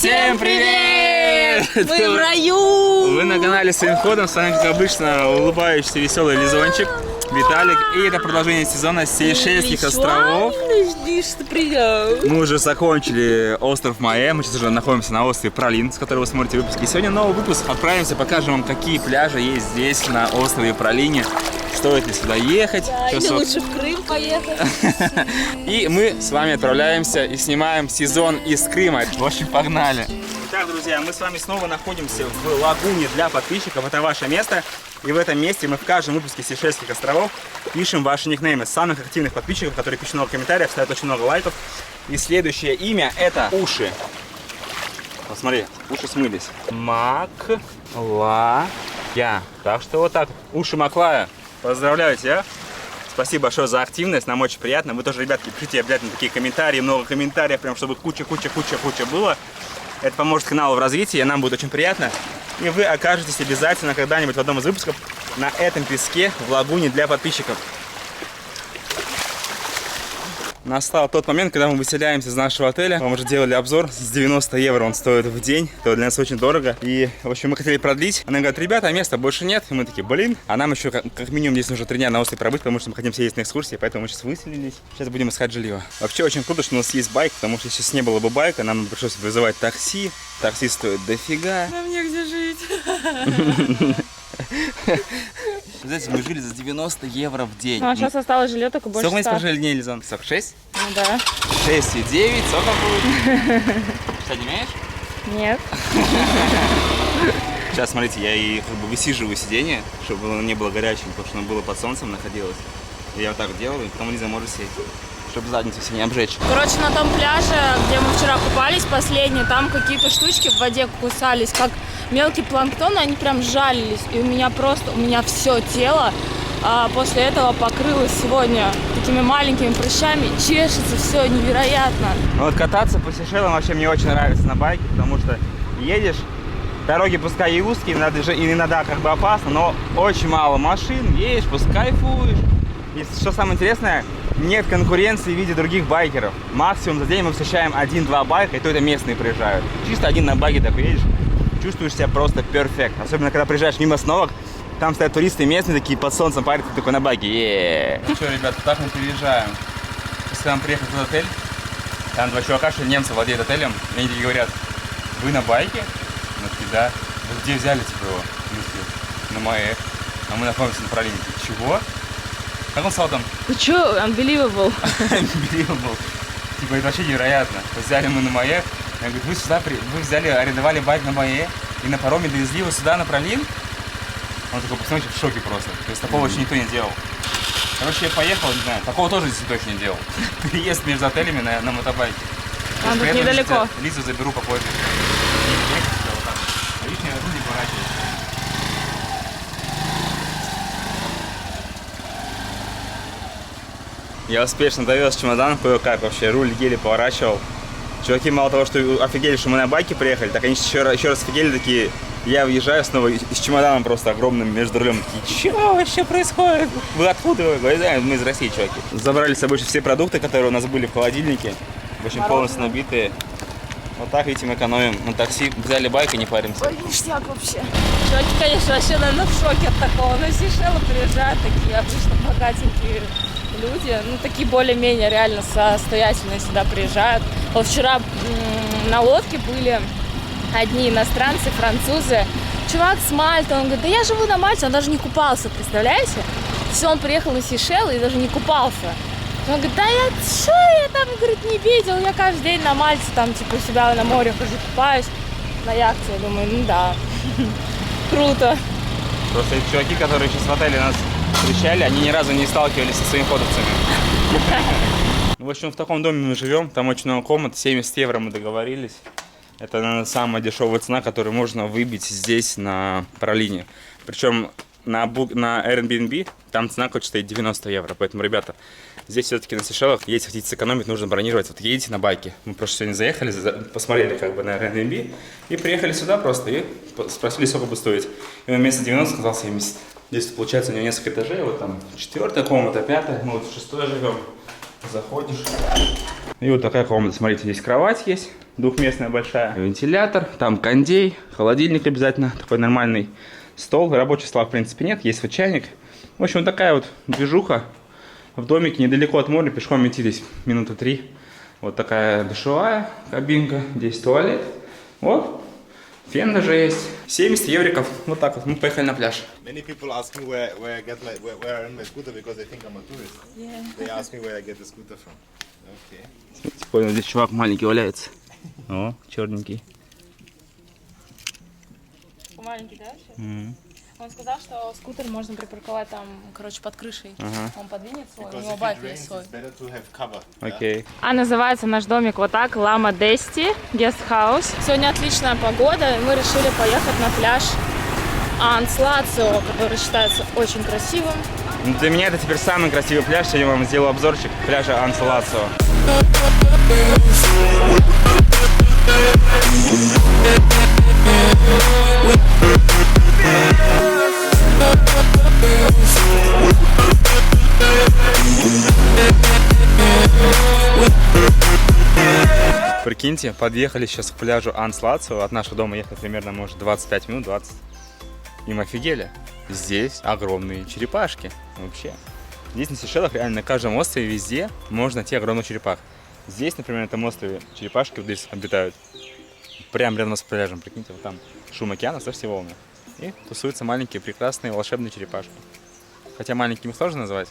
Всем привет! Мы в раю! Вы на канале Своим ходом, с вами, как обычно, улыбающийся веселый Лизончик, Виталик. И это продолжение сезона Сейшельских островов. Мы уже закончили остров Маэ, мы сейчас уже находимся на острове Пролин, с которого вы смотрите выпуски. И сегодня новый выпуск. Отправимся, покажем вам, какие пляжи есть здесь, на острове Пролине. Стоит ли сюда ехать? Да, или лучше в Крым поехать. И мы с вами отправляемся и снимаем сезон из Крыма. В общем, погнали! Итак, друзья, мы с вами снова находимся в лагуне для подписчиков. Это ваше место. И в этом месте мы в каждом выпуске Сейшельских островов пишем ваши никнеймы самых активных подписчиков, которые пишут много комментариев, ставят очень много лайков. И следующее имя — это Уши. Посмотри, уши смылись. Маклая. Так что вот так. Уши Маклая. Поздравляю тебя. Спасибо большое за активность, нам очень приятно. Вы тоже, ребятки, пишите обязательно такие комментарии, много комментариев, прям чтобы куча было. Это поможет каналу в развитии, и нам будет очень приятно. И вы окажетесь обязательно когда-нибудь в одном из выпусков на этом песке в лагуне для подписчиков. Настал тот момент, когда мы выселяемся из нашего отеля. Мы уже делали обзор, с 90 евро он стоит в день. Это для нас очень дорого. И, в общем, мы хотели продлить. Она говорит: ребята, места больше нет. И мы такие: блин. А нам еще как минимум здесь нужно 3 дня на острове пробыть, потому что мы хотим съездить на экскурсии. Поэтому мы сейчас выселились. Сейчас будем искать жилье. Вообще очень круто, что у нас есть байк, потому что сейчас не было бы байка, нам пришлось вызывать такси. Такси стоит дофига. Нам негде жить. Знаете, мы жили за 90 евро в день. Ну, а сейчас осталось жилье только больше 100. Сколько мы прожили дней, Лизон? 46? Ну да. 6,9, сколько будет? Что, не умеешь? Нет. Сейчас, смотрите, я и как бы высиживаю сиденье, чтобы оно не было горячим, потому что оно было под солнцем находилось. Я вот так делаю, и потом Лиза может сесть, чтобы задницу все не обжечь. Короче, на том пляже, где мы вчера купались, последний, там какие-то штучки в воде кусались, как мелкий планктон, они прям жалились. И у меня все тело после этого покрылось сегодня такими маленькими прыщами. Чешется все невероятно. Вот кататься по Сейшелам вообще мне очень нравится на байке, потому что едешь, дороги пускай и узкие, иногда как бы опасно, но очень мало машин, едешь, пусть кайфуешь. И что самое интересное, нет конкуренции в виде других байкеров. Максимум за день мы встречаем 1-2 байка, и то это местные приезжают. Чисто один на байке такой едешь, чувствуешь себя просто перфект. Особенно, когда приезжаешь мимо остановок, там стоят туристы местные, такие под солнцем парят, такой на байке. Ну что, ребята, так мы приезжаем. Если нам приехать в отель, там 2 чувака, что немцы владеют отелем, и они такие говорят: вы на байке? Мы такие: да. Вы где взяли, типа, его? На Маэ. А мы находимся на Пролине. Чего? Как он сказал там? Ты чё, unbelievable? Unbelievable. Типа, это вообще невероятно. Взяли мы на Маэ. Я говорю: вы взяли, арендовали байк на Маэ и на пароме довезли его сюда, на Пролин? Он такой, посмотрите, в шоке просто. То есть такого еще никто не делал. Короче, я поехал, не знаю, такого тоже здесь никто еще не делал. Переезд между отелями на мотобайке. Тут недалеко. Лизу заберу попозже. Лишний раз не поворачивайся. Я успешно довез чемодан, кое-как вообще, руль еле поворачивал. Чуваки мало того, что офигели, что мы на байке приехали, так они еще раз офигели, такие: я въезжаю снова и с чемоданом просто огромным между рулем. Такие: что вообще происходит? Вы откуда? Мы из России, чуваки. Забрали с собой все продукты, которые у нас были в холодильнике. В общем, полностью набитые. Вот так, видите, мы экономим на такси. Взяли байк и не паримся. Ой, ништяк вообще. Чуваки, конечно, вообще, наверное, в шоке от такого. На Сейшелы приезжают такие обычно богатенькие люди, ну, такие более-менее реально состоятельные сюда приезжают. Вот вчера на лодке были одни иностранцы, французы. Чувак с Мальты, он говорит: да я живу на Мальте, он даже не купался, представляете? Все, он приехал на Сейшелы и даже не купался. Он говорит: да я там, говорит, не видел, я каждый день на Мальте, там, типа, у себя на море хожу, купаюсь на яхте. Я думаю, ну да, круто. Просто эти чуваки, которые сейчас в отеле нас встречали, они ни разу не сталкивались со своими ходовцами. В общем, в таком доме мы живем, там очень много комнат, 70 евро мы договорились. Это, наверное, самая дешевая цена, которую можно выбить здесь, на Пролине. Причем на Airbnb там цена хоть стоит 90 евро. Поэтому, ребята, здесь все-таки на Сейшелах, если хотите сэкономить, нужно бронировать. Вот едете на байке. Мы просто сегодня заехали, посмотрели как бы на Airbnb и приехали сюда просто и спросили, сколько будет стоить. И он вместо 90 сказал 70. Здесь, получается, у него несколько этажей. Вот там 4-я комната, 5-я, мы вот в 6-й живем. Заходишь. И вот такая комната. Смотрите, здесь кровать есть. двухместная большая. Вентилятор, там кондей, холодильник обязательно, такой нормальный стол. Рабочий стола в принципе нет, есть вот чайник. В общем, вот такая вот движуха в домике, недалеко от моря, пешком идти здесь минуты 3. Вот такая душевая кабинка, здесь туалет. Вот, фен даже есть. 70 евриков, вот так вот, мы поехали на пляж. Many people ask me where I earn my scooter because they think I'm a tourist. Yeah. They ask me where I get the scooter from. Okay. Смотрите, понял, здесь чувак маленький валяется. О, черненький. Маленький, да, вообще? Он сказал, что скутер можно припарковать там, короче, под крышей. Он подвинет свой, у Because него if it байк rains, есть свой. it's better to have cover. Окей. А называется наш домик вот так, Лама Дести, гестхаус. Сегодня отличная погода, и мы решили поехать на пляж Анс-Лацио, который считается очень красивым. Ну, для меня это теперь самый красивый пляж. Сегодня вам сделаю обзорчик пляжа Анс-Лацио. Прикиньте, подъехали сейчас к пляжу Анс-Лацио. От нашего дома ехать примерно, может, 25 минут, 20. И мы офигели. Здесь огромные черепашки. Вообще. Здесь на Сейшелах реально на каждом острове везде можно найти огромных черепах. Здесь, например, на этом острове черепашки вот здесь обитают. Прямо рядом с пляжем. Прикиньте, вот там шум океана, слышите волны. И тусуются маленькие прекрасные волшебные черепашки. Хотя маленькими сложно назвать.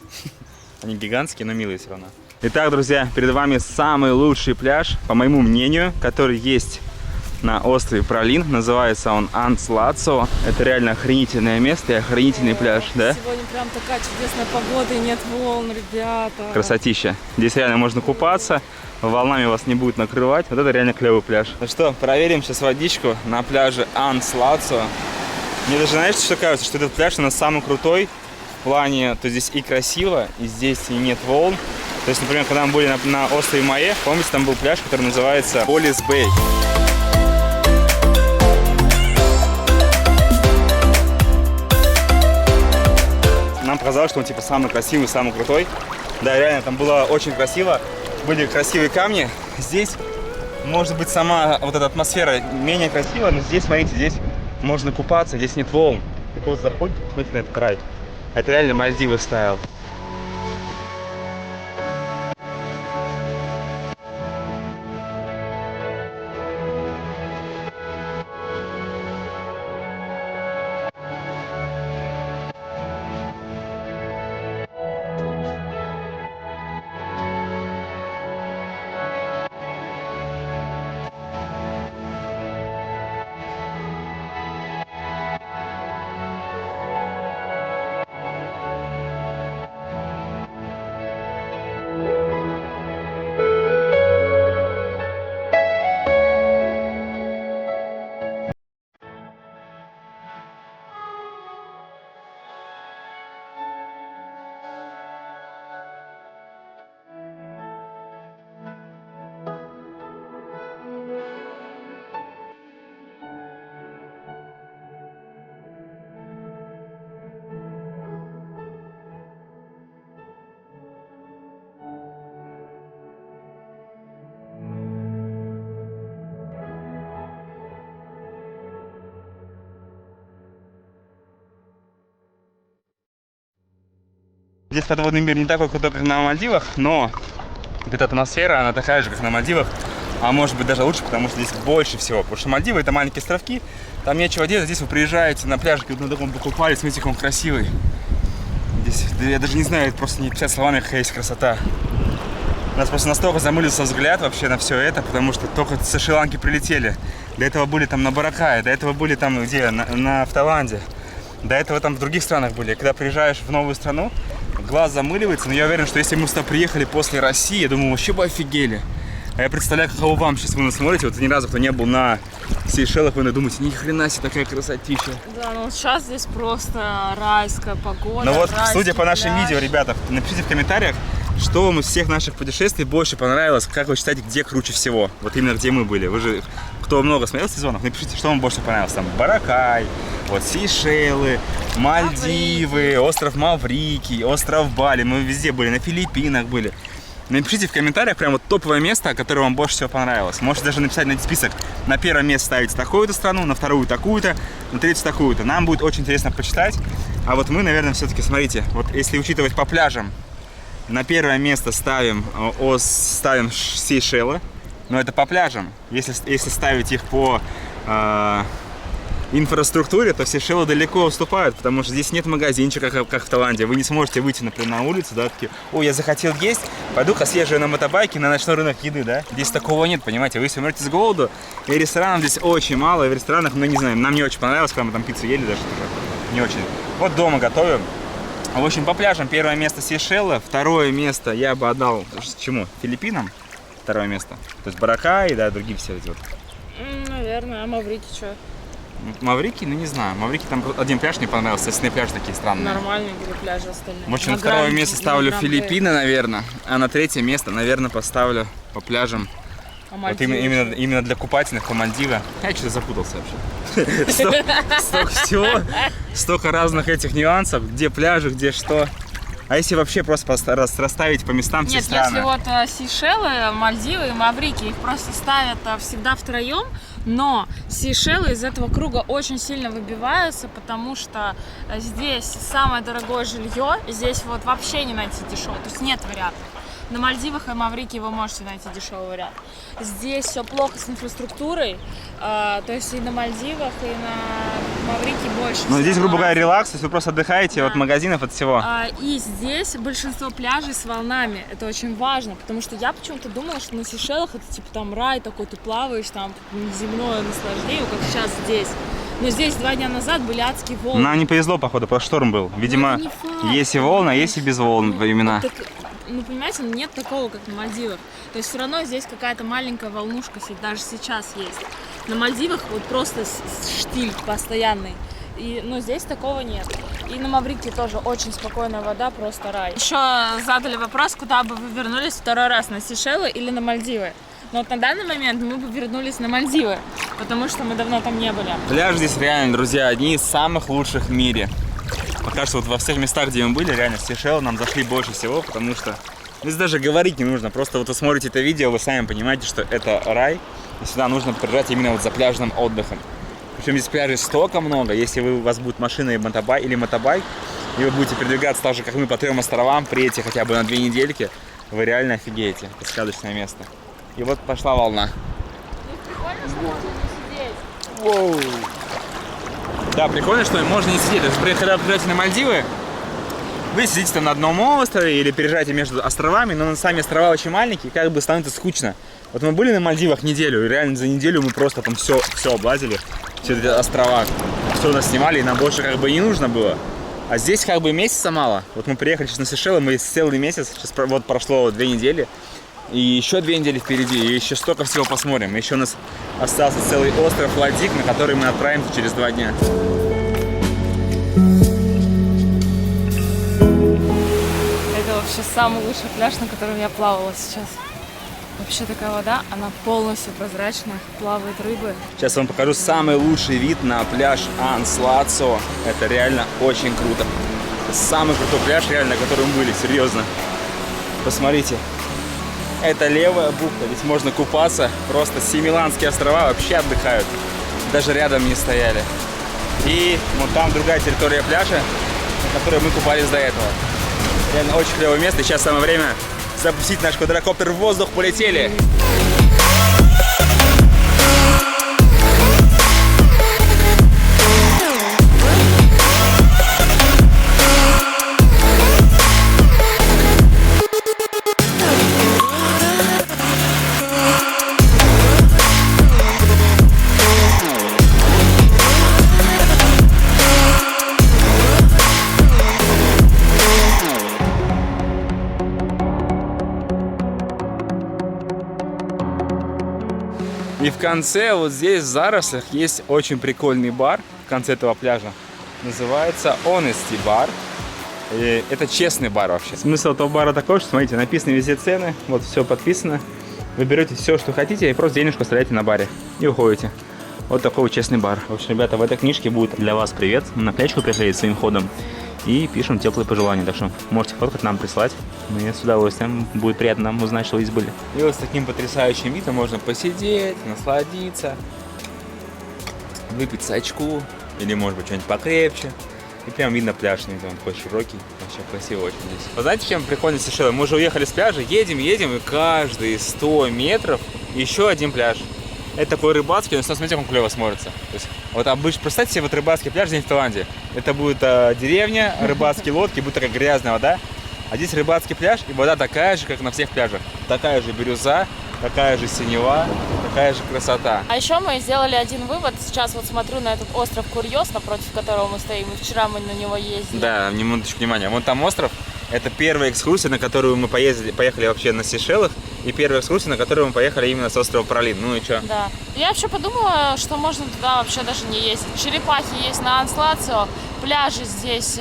Они гигантские, но милые все равно. Итак, друзья, перед вами самый лучший пляж, по моему мнению, который есть на острове Пролин. Называется он Анс-Лацио. Это реально охренительное место и охренительный пляж, да? Сегодня прям такая чудесная погода и нет волн, ребята. Красотища. Здесь реально можно купаться, волнами вас не будет накрывать. Вот это реально клевый пляж. Ну что, проверим сейчас водичку на пляже Анс-Лацио. Мне даже, знаете, что кажется, что этот пляж у нас самый крутой в плане, то здесь и красиво, и здесь и нет волн. То есть, например, когда мы были на острове Майе, помните, там был пляж, который называется Полис Бэй. Нам показалось, что он типа самый красивый, самый крутой. Да, реально, там было очень красиво. Были красивые камни. Здесь, может быть, сама вот эта атмосфера менее красивая, но здесь, смотрите, здесь можно купаться, здесь нет волн. Так вот, заходите, смотрите на этот край. Это реально Мальдивы стайл. Здесь подводный мир не такой крутой, как на Мальдивах, но вот эта атмосфера, она такая же, как на Мальдивах, а может быть даже лучше, потому что здесь больше всего. Потому что Мальдивы — это маленькие островки, там нечего делать, здесь вы приезжаете на пляж, на таком покупались, смотрите, как он красивый. Здесь, да я даже не знаю, это просто не писать словами, какая есть красота. У нас просто настолько замылился взгляд вообще на все это, потому что только со Шри-Ланки прилетели. До этого были там на Боракае, до этого были там где, в Таиланде. До этого там в других странах были. Когда приезжаешь в новую страну, глаз замыливается, но я уверен, что если мы сюда приехали после России, я думаю, вообще бы офигели. А я представляю, каково вам сейчас вы нас смотрите, вот ни разу кто не был на Сейшелах, вы думаете, ни хрена себе такая красотища. Да, ну сейчас здесь просто райская погода. Ну вот, судя по нашим видео, ребята, напишите в комментариях, что вам из всех наших путешествий больше понравилось, как вы считаете, где круче всего, вот именно где мы были. Вы же, кто много смотрел сезонов, напишите, что вам больше понравилось, там, Боракай, вот Сейшелы, Мальдивы, остров Маврикий, остров Бали, мы везде были, на Филиппинах были. Напишите в комментариях прям вот топовое место, которое вам больше всего понравилось. Можете даже написать на этот список. На первое место ставите такую-то страну, на вторую такую-то, на третью такую-то. Нам будет очень интересно почитать. А вот мы, наверное, все-таки, смотрите, вот если учитывать по пляжам, на первое место ставим Сейшелы. Но это по пляжам. Если ставить их по инфраструктуре, то Сейшелы далеко уступают, потому что здесь нет магазинчика, как в Таиланде. Вы не сможете выйти, например, на улицу, да, такие: ой, я захотел есть, пойду-ка съезжу на мотобайке на ночной рынок еды, да. Здесь такого нет, понимаете, вы если умрете с голоду, и ресторанов здесь очень мало, и в ресторанах, ну, не знаю, нам не очень понравилось, когда мы там пиццу ели даже тоже, не очень. Вот дома готовим. В общем, по пляжам первое место Сейшелы, второе место я бы отдал чему? Филиппинам. Второе место. То есть Боракай, да, другие все эти вот. Наверное, а Маврики что? Маврики, ну не знаю. Маврики там один пляж не понравился, остальные пляжи такие странные. Нормальные были пляжи остальные. В общем, на второе место ставлю Филиппины, наверное. А на третье место, наверное, поставлю по пляжам. Вот именно для купательных по Мальдивы. Я что-то запутался вообще. Столько всего, столько разных этих нюансов, где пляжи, где что. А если вообще просто расставить по местам все страны? Нет, если вот Сейшелы, Мальдивы и Маврики, их просто ставят всегда втроем, но Сейшелы из этого круга очень сильно выбиваются, потому что здесь самое дорогое жилье, здесь вот вообще не найти дешево, то есть нет вариантов. На Мальдивах и Маврикии вы можете найти дешевый вариант. Здесь все плохо с инфраструктурой, то есть и на Мальдивах, и на Маврикии больше. Но здесь, грубо говоря, релакс, то есть вы просто отдыхаете от магазинов, от всего. И здесь большинство пляжей с волнами, это очень важно, потому что я почему-то думала, что на Сейшелах это типа там рай такой, ты плаваешь, там земное наслаждение, как сейчас здесь. Но здесь 2 дня назад были адские волны. Нам не повезло, походу, потому что шторм был. Видимо, есть и волны, а есть и без волн времена. Ну, понимаете, нет такого, как на Мальдивах. То есть все равно здесь какая-то маленькая волнушка даже сейчас есть. На Мальдивах вот просто штиль постоянный. Но здесь такого нет. И на Маврикии тоже очень спокойная вода, просто рай. Еще задали вопрос, куда бы вы вернулись второй раз, на Сейшелы или на Мальдивы. Но вот на данный момент мы бы вернулись на Мальдивы, потому что мы давно там не были. Пляжи здесь реально, друзья, одни из самых лучших в мире. Пока что вот во всех местах, где мы были, реально Сейшелы нам зашли больше всего, потому что здесь даже говорить не нужно. Просто вот вы смотрите это видео, вы сами понимаете, что это рай. И сюда нужно приезжать именно вот за пляжным отдыхом. Причем здесь пляжей столько много. Если у вас будет машина или мотобайк, и вы будете передвигаться так же, как мы, по 3 островам, приедете хотя бы на 2 недельки, вы реально офигеете. Это сказочное место. И вот пошла волна. Прикольно, что можно не сидеть. Воу. Да, прикольно, что можно не сидеть. То есть, когда приезжаете на Мальдивы, вы сидите там на одном острове или переезжаете между островами, но сами острова очень маленькие, как бы становится скучно. Вот мы были на Мальдивах неделю, и реально за неделю мы просто там все облазили, все эти острова, все у нас снимали, и нам больше как бы не нужно было. А здесь как бы месяца мало. Вот мы приехали сейчас на Сейшелы, мы целый месяц, сейчас вот прошло 2 недели, и еще 2 недели впереди, и еще столько всего посмотрим. Еще у нас остался целый остров Ладик, на который мы отправимся через 2 дня. Это вообще самый лучший пляж, на котором я плавала сейчас. Вообще такая вода, она полностью прозрачная, плавают рыбы. Сейчас вам покажу самый лучший вид на пляж Анслацо. Это реально очень круто. Это самый крутой пляж, реально, на котором мы были, серьезно. Посмотрите. Это левая бухта, здесь можно купаться. Просто Семиланские острова вообще отдыхают. Даже рядом не стояли. И вот там другая территория пляжа, на которой мы купались до этого. Реально очень клевое место. И сейчас самое время запустить наш квадрокоптер в воздух. Полетели! И в конце, вот здесь в зарослях, есть очень прикольный бар в конце этого пляжа. Называется Honesty Bar. И это честный бар вообще. Смысл этого бара такой, что, смотрите, написаны везде цены, вот все подписано. Вы берете все, что хотите, и просто денежку оставляете на баре. И уходите. Вот такой вот честный бар. В общем, ребята, в этой книжке будет для вас привет. Мы на пляжку приехали своим ходом. и пишем теплые пожелания. Так что можете фоткать нам прислать. Мы с удовольствием. Будет приятно нам узнать, что вы здесь были. И вот с таким потрясающим видом можно посидеть, насладиться, выпить сачку или, может быть, что-нибудь покрепче. И прям видно пляж, он такой широкий, вообще красиво очень здесь. Вы знаете, чем прикольно Сейшелы? Мы уже уехали с пляжа, едем, и каждые 100 метров еще один пляж. Это такой рыбацкий, но смотрите, как он клево смотрится. То есть, вот обычно, представьте себе вот рыбацкий пляж здесь в Таиланде. Это будет деревня, рыбацкие лодки, будет такая грязная вода. А здесь рыбацкий пляж, и вода такая же, как на всех пляжах. Такая же бирюза, такая же синева, такая же красота. А еще мы сделали один вывод. Сейчас вот смотрю на этот остров Курьез, напротив которого мы стоим. И вчера мы на него ездили. Да, минуточку внимания. Вон там остров. Это первая экскурсия, на которую мы поехали вообще на Сейшелах. И первая экскурсия, на которую мы поехали именно с острова Пролин. Ну и что? Да. Я вообще подумала, что можно туда вообще даже не ездить. Черепахи есть на Анслацио. Пляжи здесь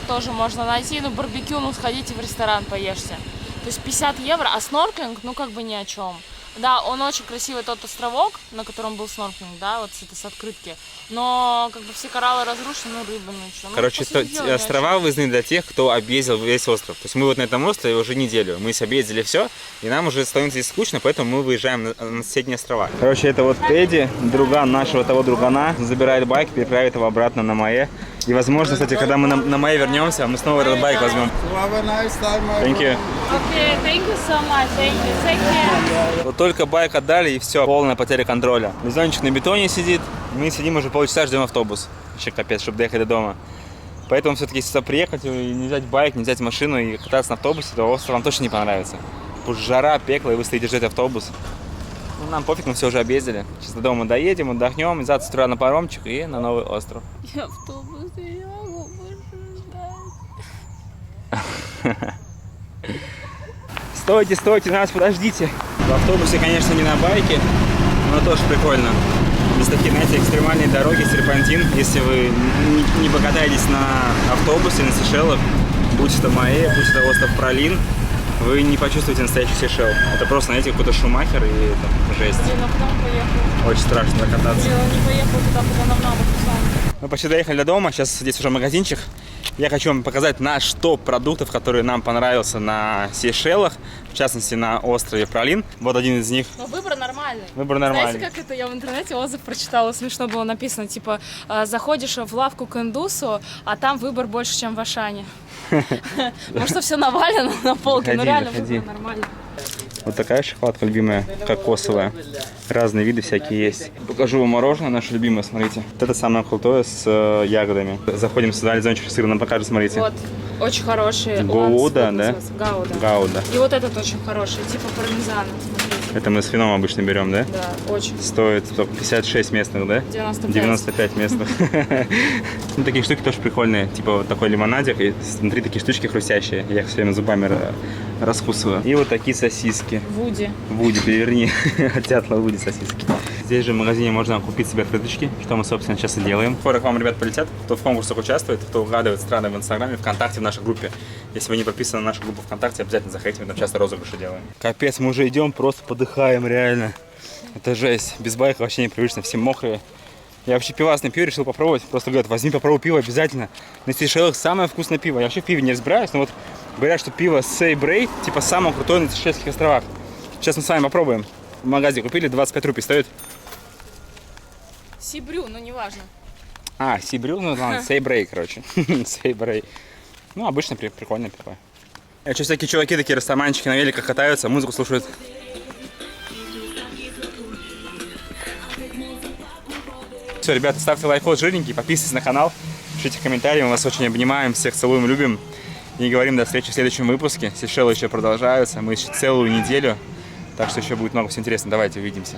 тоже можно найти. Ну, барбекю, ну, сходите в ресторан, поешьте. То есть 50 евро, а снорклинг, ну, как бы ни о чем. Да, он очень красивый, тот островок, на котором был снорклинг, да, вот с открытки. Но как бы все кораллы разрушены, ну рыбы, ну что. Короче, острова вызваны для тех, кто объездил весь остров. То есть мы вот на этом острове уже неделю. Мы объездили все, и нам уже становится здесь скучно, поэтому мы выезжаем на соседние острова. Короче, это вот Тедди, друган нашего того другана, забирает байк, переправит его обратно на Мае. И возможно, кстати, когда мы на Мае вернемся, мы снова этот байк возьмем. Thank you. Okay, thank you so much, thank you, take care. Вот только байк отдали, и все, полная потеря контроля. Бизончик на бетоне сидит, мы сидим уже полчаса, ждем автобус. Вообще капец, чтобы доехать до дома. Поэтому все-таки, если сюда приехать, и не взять байк, не взять машину и кататься на автобусе, то остров вам точно не понравится. Потому что жара, пекло, и вы стоите ждать автобус. Ну, нам пофиг, мы все уже объездили. Сейчас до дома доедем, отдохнем, и завтра с утра на паромчик и на новый остров. Я автобус не могу больше ждать. Стойте, стойте, нас подождите. В автобусе, конечно, не на байке, но тоже прикольно. Здесь такие, знаете, экстремальные дороги, серпантин. Если вы не покатаетесь на автобусе, на Сейшелах, будь это Мае, будь это остров Пролин, вы не почувствуете настоящий Сейшел. Это просто, знаете, какой-то Шумахер и это жесть. Блин, а куда он поехал? Очень страшно кататься. Блин, он не поехал туда, куда нам надо. Мы почти доехали до дома, сейчас здесь уже магазинчик. Я хочу вам показать наш топ продуктов, который нам понравился на Сейшелах, в частности на острове Пролин. Вот один из них. Но выбор нормальный. Выбор нормальный. Знаете, как это я в интернете отзыв прочитала, смешно было написано, типа, заходишь в лавку к индусу, а там выбор больше, чем в Ашане. Может, все навалено на полке, но реально выбор нормальный. Вот такая шоколадка любимая, кокосовая. Разные виды всякие есть. Покажу вам мороженое наше любимое, смотрите. Вот это самое крутое с ягодами. Заходим сюда, Лизончик сыр нам покажет, смотрите. Вот, очень хороший. Гауда, да? Гауда. Гауда. И вот этот очень хороший, типа пармезана, смотрите. Это мы с вином обычно берем, да? Да, очень. Стоит 56 местных, да? 95. 95 местных. Ну, такие штуки тоже прикольные. Типа вот такой лимонадик, и внутри такие штучки хрустящие. Я их все время зубами раскусываю. И вот такие сосиски. Вуди. Вуди, переверни. От дятла Вуди сосиски. Здесь же в магазине можно купить себе открыточки, что мы, собственно, сейчас и делаем. Скоро к вам ребят полетят, кто в конкурсах участвует, кто угадывает страны в Инстаграме, ВКонтакте, в нашей группе. Если вы не подписаны на нашу группу ВКонтакте, обязательно заходите, мы там часто розыгрыши делаем. Капец, мы уже идем, просто подыхаем, реально. Это жесть. Без байка вообще непривычно, все мокрые. Я вообще пивас не пью, решил попробовать. Просто говорят, возьми, попробуй пиво обязательно. На Сейшелах самое вкусное пиво. Я вообще в пиве не разбираюсь, но вот говорят, что пиво Сейбрей, типа самое крутое на Сейшельских островах. Сейчас мы с вами попробуем. В магазине купили, 25 рупий стоит. Сибрю, но неважно. А, Сибрю, ну ладно, Сейбрей, короче. Сейбрей. Ну, обычно прикольное пиво. Что всякие чуваки, такие растаманчики на великах катаются, музыку слушают. Все, ребята, ставьте лайкос жирненький, подписывайтесь на канал, пишите комментарии, мы вас очень обнимаем, всех целуем, любим. И говорим до встречи в следующем выпуске. Сейшелы еще продолжаются, мы еще целую неделю, так что еще будет много всего интересного. Давайте увидимся.